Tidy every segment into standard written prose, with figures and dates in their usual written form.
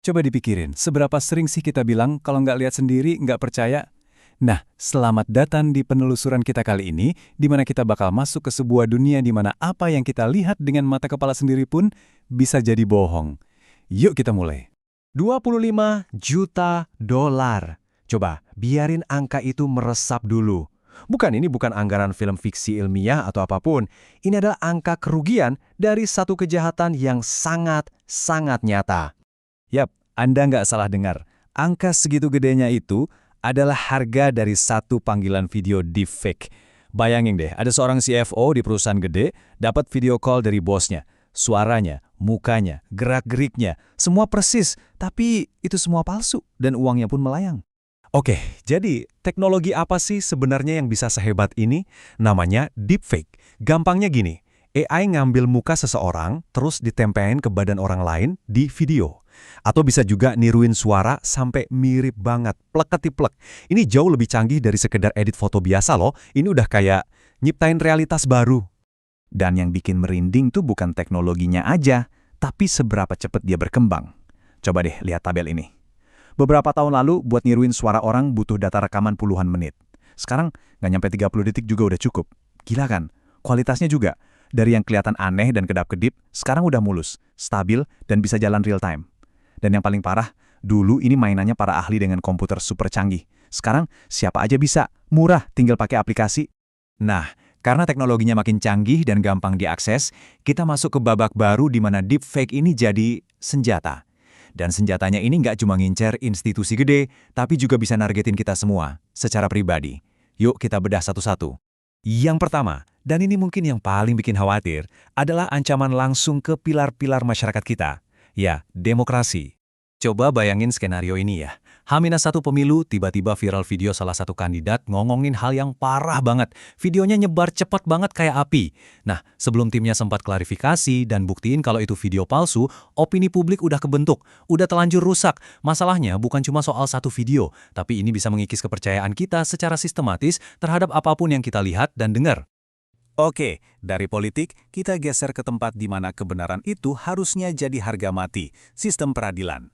Coba dipikirin, seberapa sering sih kita bilang kalau nggak lihat sendiri, nggak percaya? Nah, selamat datang di penelusuran kita kali ini, di mana kita bakal masuk ke sebuah dunia di mana apa yang kita lihat dengan mata kepala sendiri pun bisa jadi bohong. Yuk kita mulai. 25 juta dolar. Coba, biarin angka itu meresap dulu. Ini bukan anggaran film fiksi ilmiah atau apapun. Ini adalah angka kerugian dari satu kejahatan yang sangat nyata. Yap, Anda nggak salah dengar. Angka segitu gedenya itu adalah harga dari satu panggilan video deepfake. Bayangin deh, ada seorang CFO di perusahaan gede, dapat video call dari bosnya. Suaranya, mukanya, gerak-geriknya, semua persis, tapi itu semua palsu dan uangnya pun melayang. Oke, jadi teknologi apa sih sebenarnya yang bisa sehebat ini? Namanya deepfake. Gampangnya gini, AI ngambil muka seseorang, terus ditempelin ke badan orang lain di video. Atau bisa juga niruin suara sampai mirip banget, plek-ketiplek. Ini jauh lebih canggih dari sekedar edit foto biasa loh. Ini udah kayak nyiptain realitas baru. Dan yang bikin merinding tuh bukan teknologinya aja, tapi seberapa cepat dia berkembang. Coba deh lihat tabel ini. Beberapa tahun lalu buat niruin suara orang butuh data rekaman puluhan menit. Sekarang nggak nyampe 30 detik juga udah cukup. Gila kan? Kualitasnya juga. Dari yang kelihatan aneh dan kedap-kedip, sekarang udah mulus, stabil, dan bisa jalan real time. Dan yang paling parah, dulu ini mainannya para ahli dengan komputer super canggih. Sekarang siapa aja bisa, murah, tinggal pakai aplikasi. Nah, karena teknologinya makin canggih dan gampang diakses, kita masuk ke babak baru di mana deepfake ini jadi senjata. Dan senjatanya ini nggak cuma ngincer institusi gede, tapi juga bisa nargetin kita semua, secara pribadi. Yuk kita bedah satu-satu. Yang pertama, dan ini mungkin yang paling bikin khawatir, adalah ancaman langsung ke pilar-pilar masyarakat kita. Ya, demokrasi. Coba bayangin skenario ini ya. H-1 pemilu, tiba-tiba viral video salah satu kandidat ngomongin hal yang parah banget. Videonya nyebar cepat banget kayak api. Nah, sebelum timnya sempat klarifikasi dan buktiin kalau itu video palsu, opini publik udah kebentuk, udah telanjur rusak. Masalahnya bukan cuma soal satu video, tapi ini bisa mengikis kepercayaan kita secara sistematis terhadap apapun yang kita lihat dan dengar. Oke, dari politik, kita geser ke tempat di mana kebenaran itu harusnya jadi harga mati, sistem peradilan.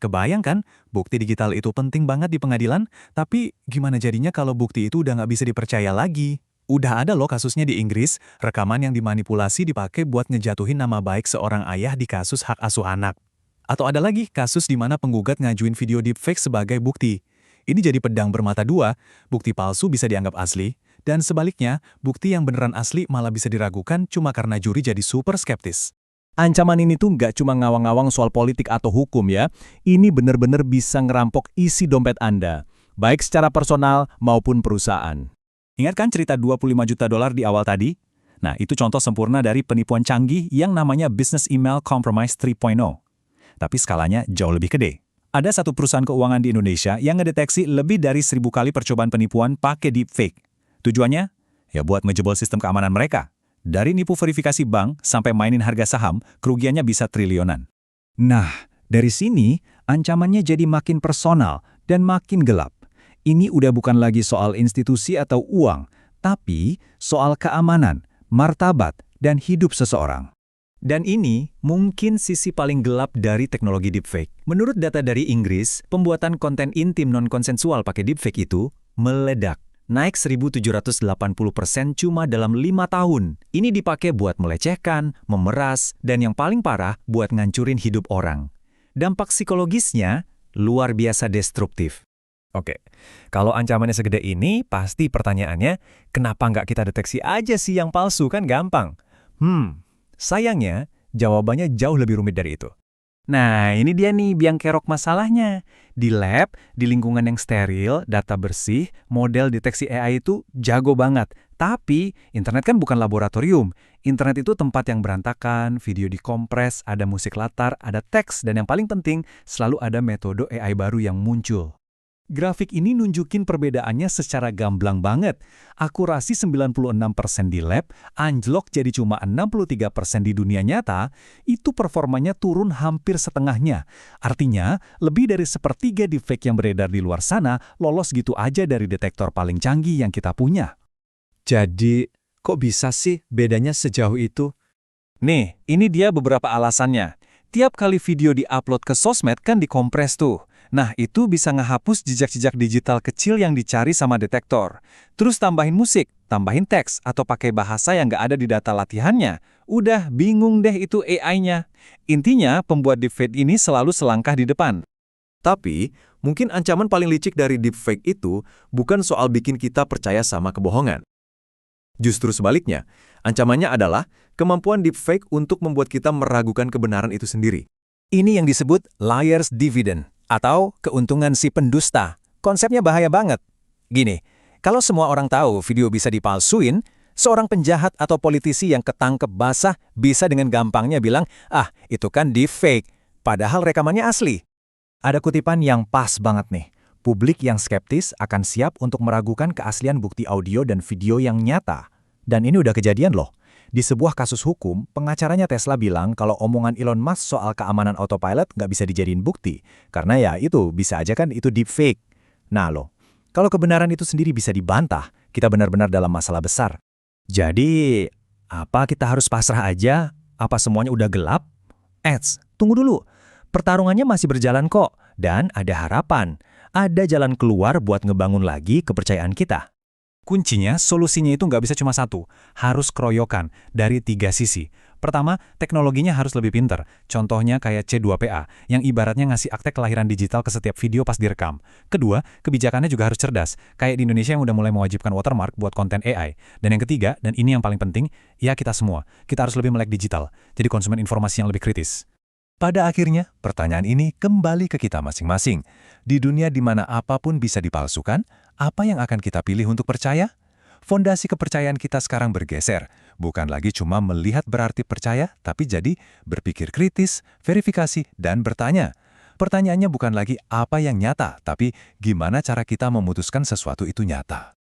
Kebayang kan, bukti digital itu penting banget di pengadilan, tapi gimana jadinya kalau bukti itu udah nggak bisa dipercaya lagi? Udah ada loh kasusnya di Inggris, rekaman yang dimanipulasi dipakai buat ngejatuhin nama baik seorang ayah di kasus hak asuh anak. Atau ada lagi kasus di mana penggugat ngajuin video deepfake sebagai bukti. Ini jadi pedang bermata dua, bukti palsu bisa dianggap asli, dan sebaliknya, bukti yang beneran asli malah bisa diragukan cuma karena juri jadi super skeptis. Ancaman ini tuh nggak cuma ngawang-ngawang soal politik atau hukum ya, ini bener-bener bisa ngerampok isi dompet Anda, baik secara personal maupun perusahaan. Ingat kan cerita 25 juta dolar di awal tadi? Nah, itu contoh sempurna dari penipuan canggih yang namanya Business Email Compromise 3.0. Tapi skalanya jauh lebih gede. Ada satu perusahaan keuangan di Indonesia yang ngedeteksi lebih dari 1.000 kali percobaan penipuan pakai deepfake. Tujuannya? Ya buat ngejebol sistem keamanan mereka. Dari nipu verifikasi bank sampai mainin harga saham, kerugiannya bisa triliunan. Nah, dari sini ancamannya jadi makin personal dan makin gelap. Ini udah bukan lagi soal institusi atau uang, tapi soal keamanan, martabat, dan hidup seseorang. Dan ini mungkin sisi paling gelap dari teknologi deepfake. Menurut data dari Inggris, pembuatan konten intim non-konsensual pakai deepfake itu meledak. Naik 1.780% cuma dalam 5 tahun. Ini dipakai buat melecehkan, memeras, dan yang paling parah buat ngancurin hidup orang. Dampak psikologisnya luar biasa destruktif. Oke, kalau ancamannya segede ini, pasti pertanyaannya, kenapa nggak kita deteksi aja sih yang palsu, kan gampang? Sayangnya, jawabannya jauh lebih rumit dari itu. Nah, ini dia nih biang kerok masalahnya. Di lab, di lingkungan yang steril, data bersih, model deteksi AI itu jago banget. Tapi, internet kan bukan laboratorium. Internet itu tempat yang berantakan, video dikompres, ada musik latar, ada teks, dan yang paling penting, selalu ada metode AI baru yang muncul. Grafik ini nunjukin perbedaannya secara gamblang banget. Akurasi 96% di lab, anjlok jadi cuma 63% di dunia nyata, itu performanya turun hampir setengahnya. Artinya, lebih dari sepertiga deepfake yang beredar di luar sana lolos gitu aja dari detektor paling canggih yang kita punya. Jadi, kok bisa sih bedanya sejauh itu? Nih, ini dia beberapa alasannya. Tiap kali video diupload ke sosmed kan dikompres tuh. Nah, itu bisa ngehapus jejak-jejak digital kecil yang dicari sama detektor. Terus tambahin musik, tambahin teks, atau pakai bahasa yang nggak ada di data latihannya. Udah bingung deh itu AI-nya. Intinya, pembuat deepfake ini selalu selangkah di depan. Tapi, mungkin ancaman paling licik dari deepfake itu bukan soal bikin kita percaya sama kebohongan. Justru sebaliknya, ancamannya adalah kemampuan deepfake untuk membuat kita meragukan kebenaran itu sendiri. Ini yang disebut liar's dividend, atau keuntungan si pendusta. Konsepnya bahaya banget. Gini, kalau semua orang tahu video bisa dipalsuin, seorang penjahat atau politisi yang ketangkep basah bisa dengan gampangnya bilang, ah, itu kan deepfake, padahal rekamannya asli. Ada kutipan yang pas banget nih. Publik yang skeptis akan siap untuk meragukan keaslian bukti audio dan video yang nyata. Dan ini udah kejadian loh. Di sebuah kasus hukum, pengacaranya Tesla bilang kalau omongan Elon Musk soal keamanan autopilot nggak bisa dijadiin bukti. Karena ya itu, bisa aja kan itu deepfake. Nah loh, kalau kebenaran itu sendiri bisa dibantah, kita benar-benar dalam masalah besar. Jadi, apa kita harus pasrah aja? Apa semuanya udah gelap? Tunggu dulu. Pertarungannya masih berjalan kok, dan ada harapan. Ada jalan keluar buat ngebangun lagi kepercayaan kita. Kuncinya, solusinya itu nggak bisa cuma satu. Harus keroyokan dari 3 sisi. Pertama, teknologinya harus lebih pinter. Contohnya kayak C2PA, yang ibaratnya ngasih akte kelahiran digital ke setiap video pas direkam. Kedua, kebijakannya juga harus cerdas. Kayak di Indonesia yang udah mulai mewajibkan watermark buat konten AI. Dan yang ketiga, dan ini yang paling penting, ya kita semua. Kita harus lebih melek digital. Jadi konsumen informasi yang lebih kritis. Pada akhirnya, pertanyaan ini kembali ke kita masing-masing. Di dunia di mana apapun bisa dipalsukan, apa yang akan kita pilih untuk percaya? Fondasi kepercayaan kita sekarang bergeser. Bukan lagi cuma melihat berarti percaya, tapi jadi berpikir kritis, verifikasi, dan bertanya. Pertanyaannya bukan lagi apa yang nyata, tapi gimana cara kita memutuskan sesuatu itu nyata.